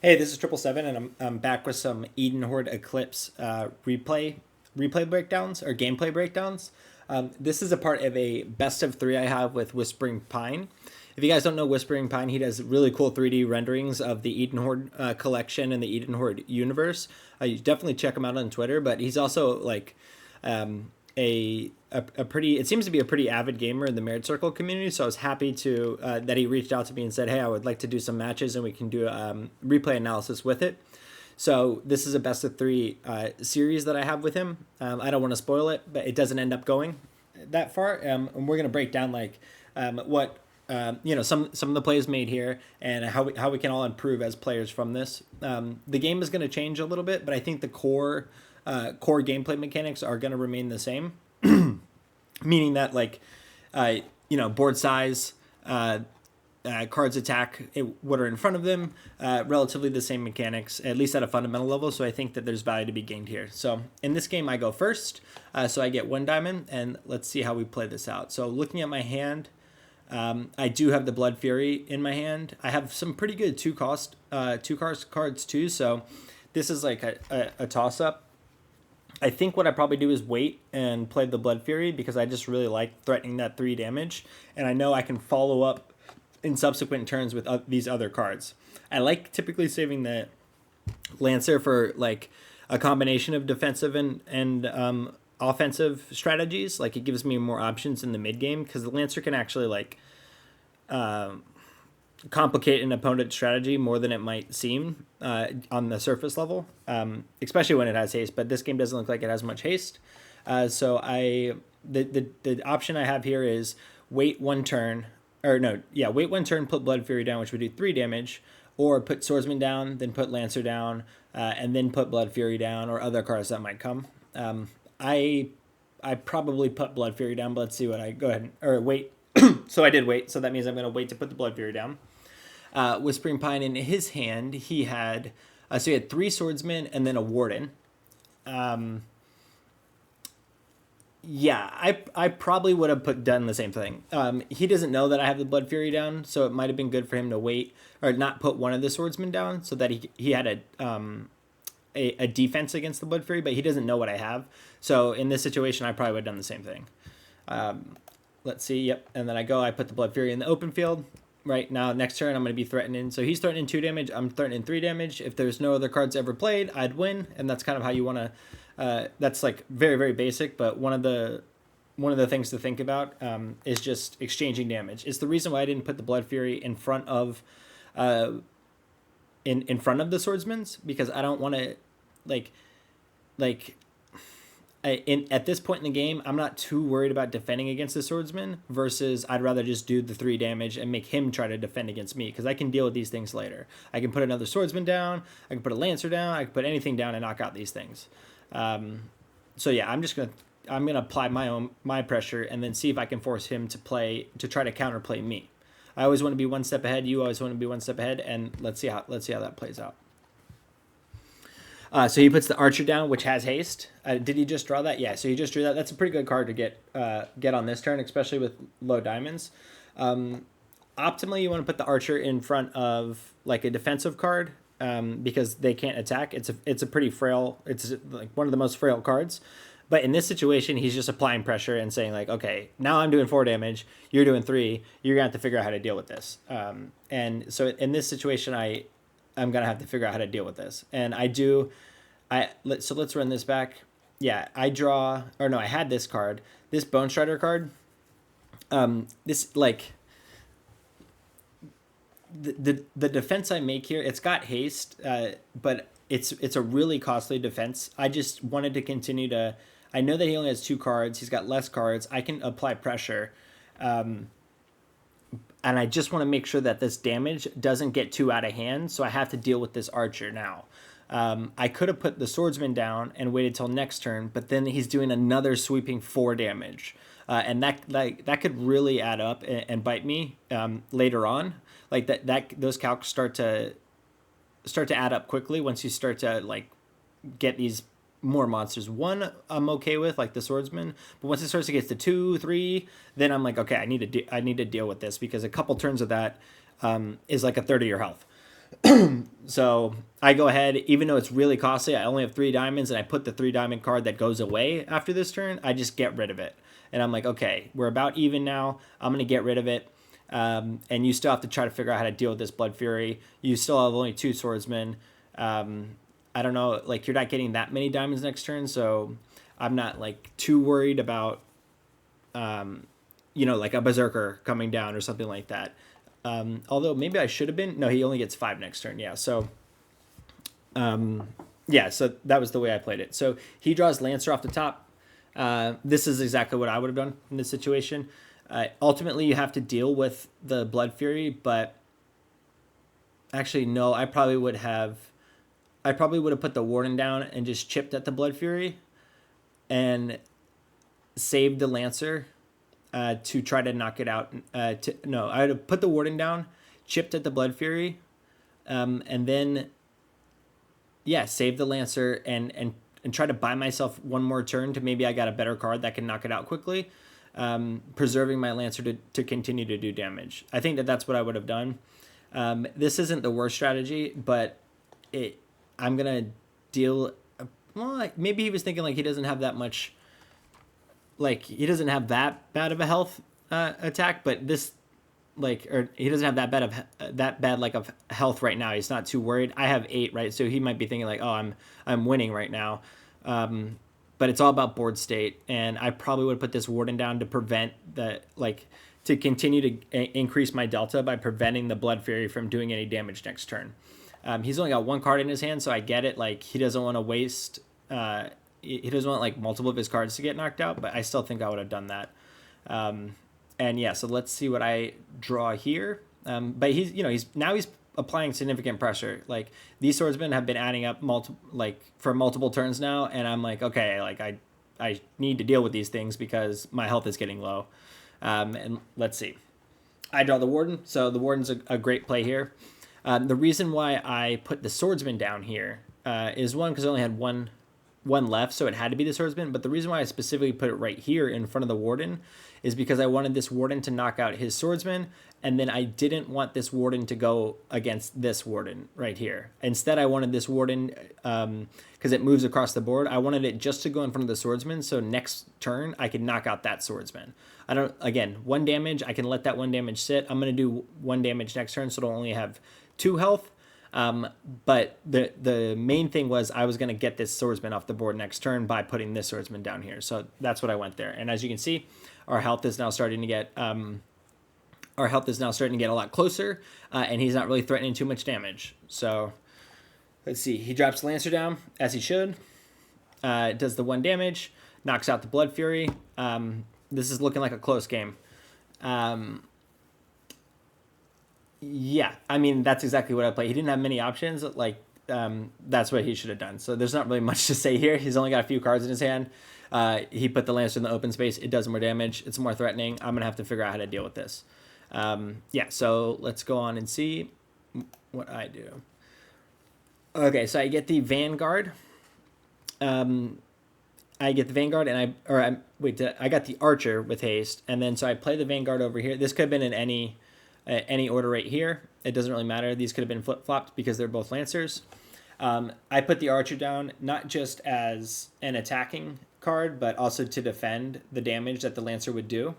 Hey, this is 777, and I'm back with some Edenhorde Eclipse replay breakdowns or gameplay breakdowns. This is a part of a best of three I have with Whispering Pine. If you guys don't know Whispering Pine, he does really cool 3D renderings of the Edenhorde collection and the Edenhorde universe. You definitely check him out on Twitter, but he's also like a pretty, it seems to be a pretty avid gamer in the Merit Circle community. So I was happy to that he reached out to me and said, hey, I would like to do some matches and we can do replay analysis with it. So this is a best of three series that I have with him. I don't want to spoil it, but it doesn't end up going that far. And we're going to break down like what some of the plays made here and how we can all improve as players from this. The game is going to change a little bit, but I think the core gameplay mechanics are going to remain the same. Meaning that like board size, cards attack what are in front of them, relatively the same mechanics, at least at a fundamental level. So I think that there's value to be gained here. So in this game I go first, so I get 1 diamond, and let's see how we play this out. So looking at my hand, I do have the Blood Fury in my hand. I have some pretty good two cost cards too, so this is like a toss up. I think what I probably do is wait and play the Blood Fury because I just really like threatening that 3 damage, and I know I can follow up in subsequent turns with these other cards. I like typically saving the Lancer for like a combination of defensive and offensive strategies. Like it gives me more options in the mid game because the Lancer can actually like complicate an opponent's strategy more than it might seem on the surface level, especially when it has haste. But this game doesn't look like it has much haste. So the option I have here is wait 1 turn, wait 1 turn, put Blood Fury down, which would do 3 damage, or put Swordsman down, then put Lancer down, and then put Blood Fury down, or other cards that might come. I probably put Blood Fury down, but let's see what I go ahead or wait. So I did wait, so that means I'm going to wait to put the Blood Fury down. Whispering Pine, in his hand, he had 3 swordsmen and then a warden. I probably would have done the same thing. He doesn't know that I have the Blood Fury down, so it might have been good for him to wait or not put one of the swordsmen down so that he had a defense against the Blood Fury, but he doesn't know what I have. So in this situation, I probably would have done the same thing. Let's see. Yep. And then I put the Blood Fury in the open field. Right now, next turn, I'm going to be threatening. So he's threatening 2 damage. I'm threatening 3 damage. If there's no other cards ever played, I'd win. And that's kind of how you want to, that's like very, very basic. But one of the things to think about is just exchanging damage. It's the reason why I didn't put the Blood Fury in front of, in front of the swordsman's, because I don't want to at this point in the game, I'm not too worried about defending against the swordsman versus I'd rather just do the 3 damage and make him try to defend against me because I can deal with these things later. I can put another swordsman down, I can put a lancer down, I can put anything down and knock out these things. So yeah, I'm gonna apply my pressure and then see if I can force him to try to counterplay me. I always want to be 1 step ahead. You always want to be 1 step ahead, and let's see how that plays out. So he puts the archer down, which has haste. Did he just draw that? Yeah, so he just drew that. That's a pretty good card to get on this turn, especially with low diamonds. Optimally, you want to put the archer in front of like a defensive card because they can't attack. It's a pretty frail. It's like one of the most frail cards. But in this situation, he's just applying pressure and saying like, okay, now I'm doing 4 damage. You're doing 3. You're gonna have to figure out how to deal with this. And so in this situation, I'm gonna have to figure out how to deal with this, and I do. So let's run this back. Yeah, I had this card, this Bone Strider card. This like the defense I make here. It's got haste, but it's a really costly defense. I just wanted to continue to. I know that he only has 2 cards. He's got less cards. I can apply pressure. And I just want to make sure that this damage doesn't get too out of hand, so I have to deal with this archer now. I could have put the swordsman down and waited till next turn, but then he's doing another sweeping 4 damage, and that could really add up and bite me later on. Like those calcs start to add up quickly once you start to like get these more monsters. 1 I'm okay with, like the swordsman, but once it starts to get to 2, 3, then I'm like, okay, I need to deal with this because a couple turns of that is like a third of your health. So I go ahead, even though it's really costly, I only have 3 diamonds, and I put the 3 diamond card that goes away after this turn. I just get rid of it. And I'm like, okay, we're about even now. I'm going to get rid of it. And you still have to try to figure out how to deal with this Blood Fury. You still have only 2 swordsmen. I don't know, like, you're not getting that many diamonds next turn, so I'm not like too worried about, like a berserker coming down or something like that. Although maybe I should have been. No, he only gets 5 next turn. Yeah, so so that was the way I played it. So he draws Lancer off the top. This is exactly what I would have done in this situation. Ultimately, you have to deal with the Blood Fury, but actually, no, I probably would have put the Warden down and just chipped at the Blood Fury and saved the Lancer to try to knock it out. I would have put the Warden down, chipped at the Blood Fury, and then, save the Lancer and try to buy myself one more turn to maybe I got a better card that can knock it out quickly, preserving my Lancer to continue to do damage. I think that's what I would have done. This isn't the worst strategy, but I'm going to deal... Well, maybe he was thinking like he doesn't have that much... Like, he doesn't have that bad of a health attack, but this... or he doesn't have that bad of health right now. He's not too worried. I have 8, right? So he might be thinking like, oh, I'm winning right now. But it's all about board state, and I probably would put this Warden down to prevent to continue to increase my delta by preventing the Blood Fury from doing any damage next turn. He's only got 1 card in his hand, so I get it. Like, he doesn't want to waste. He doesn't want multiple of his cards to get knocked out, but I still think I would have done that. So let's see what I draw here. But he's applying significant pressure. Like, these swordsmen have been adding up for multiple turns now, and I'm like, okay, I need to deal with these things because my health is getting low. And let's see. I draw the Warden, so the Warden's a great play here. The reason why I put the swordsman down here is one, because I only had one left, so it had to be the swordsman. But the reason why I specifically put it right here in front of the Warden is because I wanted this Warden to knock out his swordsman, and then I didn't want this Warden to go against this Warden right here. Instead, I wanted this Warden, because it moves across the board, I wanted it just to go in front of the swordsman, so next turn I could knock out that swordsman. 1 damage, I can let that 1 damage sit. I'm going to do 1 damage next turn, so it'll only have 2 health. But the main thing was I was going to get this swordsman off the board next turn by putting this swordsman down here. So that's what I went there. And as you can see, our health is now starting to get a lot closer, and he's not really threatening too much damage. So let's see. He drops Lancer down as he should. Does the 1 damage, knocks out the Blood Fury. This is looking like a close game. That's exactly what I played. He didn't have many options. That's what he should have done. So there's not really much to say here. He's only got a few cards in his hand. He put the Lancer in the open space. It does more damage. It's more threatening. I'm going to have to figure out how to deal with this. So let's go on and see what I do. Okay, so I get the Vanguard. And I got the Archer with haste, and then so I play the Vanguard over here. This could have been in any order right here. It doesn't really matter. These could have been flip-flopped because they're both Lancers. I put the Archer down not just as an attacking card, but also to defend the damage that the Lancer would do.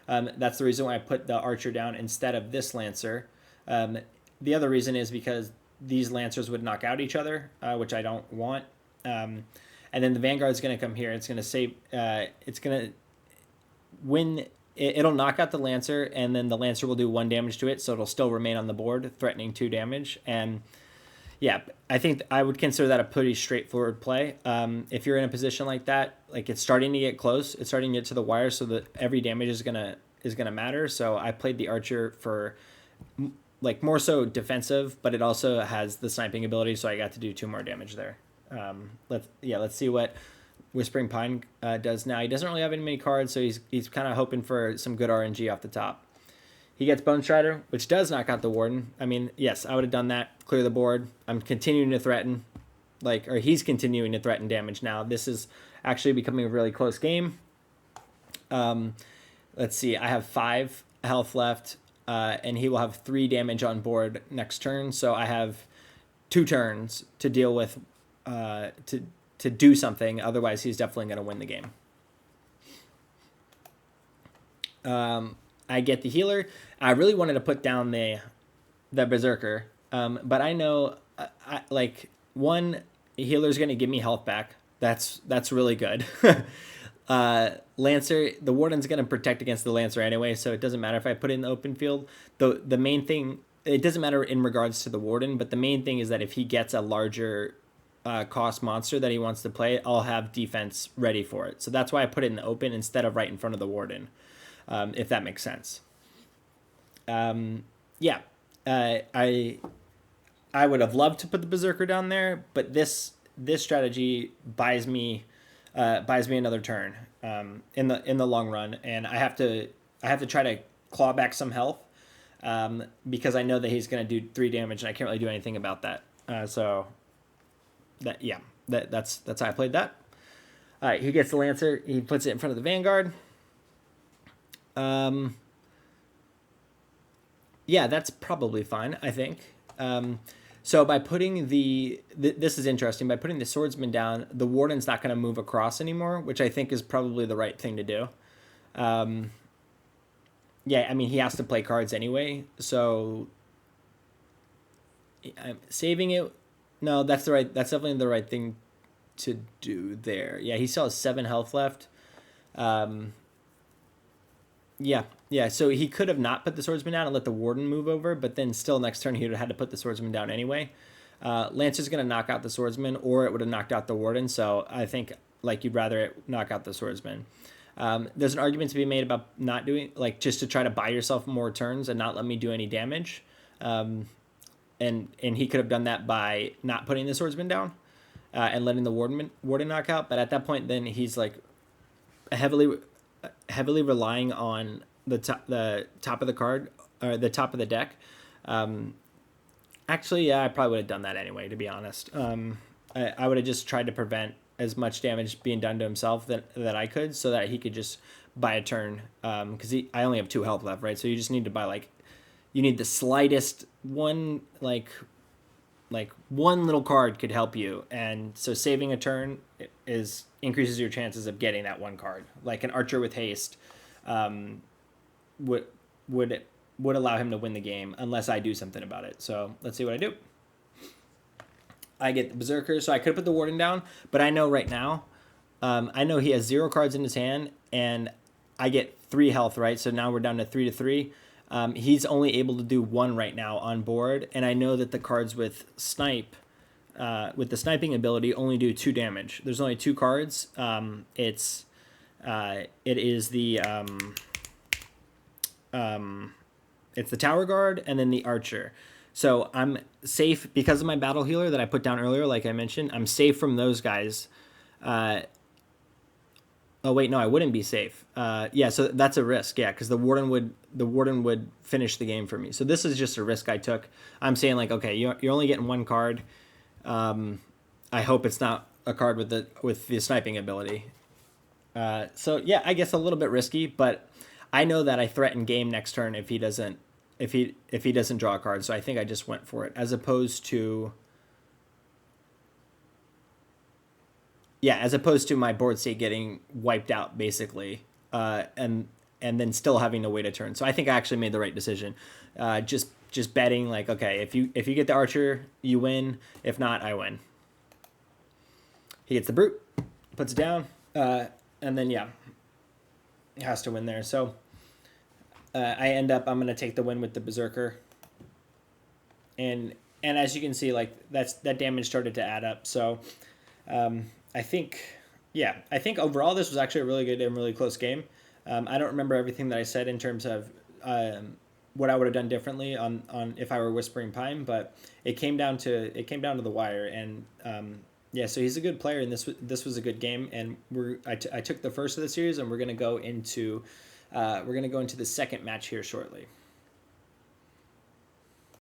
That's the reason why I put the Archer down instead of this Lancer. The other reason is because these Lancers would knock out each other, which I don't want. And then the Vanguard's going to come here. It's going to save. It's going to win. It'll knock out the Lancer, and then the Lancer will do 1 damage to it, so it'll still remain on the board, threatening 2 damage. And I think I would consider that a pretty straightforward play. If you're in a position like that, it's starting to get close, it's starting to get to the wire, so that every damage is gonna matter. So I played the Archer for more so defensive, but it also has the sniping ability, so I got to do 2 more damage there. Let's see what Whispering Pine does now. He doesn't really have many cards, so he's kind of hoping for some good RNG off the top. He gets Bone Strider, which does knock out the Warden. Yes, I would have done that. Clear the board. I'm continuing to threaten, or he's continuing to threaten damage now. This is actually becoming a really close game. Let's see. I have 5 health left. and he will have 3 damage on board next turn. So I have 2 turns to deal with, to do something. Otherwise, he's definitely going to win the game. I get the healer. I really wanted to put down the berserker, but I know one healer's going to give me health back. That's really good. Lancer, the warden's going to protect against the lancer anyway, so it doesn't matter if I put it in the open field. The main thing, it doesn't matter in regards to the warden, but the main thing is that if he gets a larger cost monster that he wants to play, I'll have defense ready for it. So that's why I put it in the open instead of right in front of the warden, if that makes sense. Yeah, I would have loved to put the berserker down there, but this strategy buys me another turn in the long run, and I have to try to claw back some health, because I know that he's going to do 3 damage, and I can't really do anything about that. So that's how I played that. All right, he gets the lancer. He puts it in front of the vanguard. Yeah, that's probably fine, I think. So by putting this is interesting. By putting the swordsman down, the warden's not going to move across anymore, which I think is probably the right thing to do. Yeah, I mean, he has to play cards anyway, so I'm saving it. No, that's definitely the right thing to do there. Yeah, he still has 7 health left. Yeah, so he could have not put the swordsman down and let the warden move over, but then still next turn he would have had to put the swordsman down anyway. Lancer's going to knock out the swordsman, or it would have knocked out the warden, so I think you'd rather it knock out the swordsman. There's an argument to be made about not doing, just to try to buy yourself more turns and not let me do any damage. And he could have done that by not putting the swordsman down and letting the warden knock out, but at that point then he's heavily relying on the top of the card, or the top of the deck. Actually, yeah, I probably would have done that anyway, to be honest. I would have just tried to prevent as much damage being done to himself that I could, so that he could just buy a turn. Because I only have 2 health left, right? So you just need to buy you need the slightest one, one little card could help you, and so saving a turn increases your chances of getting that one card. Like an archer with haste would allow him to win the game unless I do something about it. So let's see what I do. I get the berserker, so I could put the warden down, but I know right now, I know he has 0 cards in his hand, and I get 3 health, right? So now we're down to 3 to 3. He's only able to do 1 right now on board, and I know that the cards with snipe, with the sniping ability, only do 2 damage. There's only 2 cards. It is the it's the tower guard and then the archer. So I'm safe because of my battle healer that I put down earlier, like I mentioned. I'm safe from those guys. Oh wait, no, I wouldn't be safe. Yeah, so that's a risk. Yeah, because the warden would finish the game for me. So this is just a risk I took. I'm saying okay, you're only getting 1 card. I hope it's not a card with the sniping ability. So yeah, I guess a little bit risky, but I know that I threaten game next turn if he doesn't draw a card. So I think I just went for it, as opposed to my board state getting wiped out basically, and then still having to wait a turn. So I think I actually made the right decision. Just betting okay, if you get the archer, you win. If not, I win. He gets the brute, puts it down, and then yeah, he has to win there. So I'm going to take the win with the berserker, and as you can see, that damage started to add up. So I think overall this was actually a really good and really close game. I don't remember everything that I said in terms of what I would have done differently on if I were Whispering Pine, but it came down to the wire, and yeah, so he's a good player, and this was a good game, and I took the first of the series, and we're gonna go into the second match here shortly.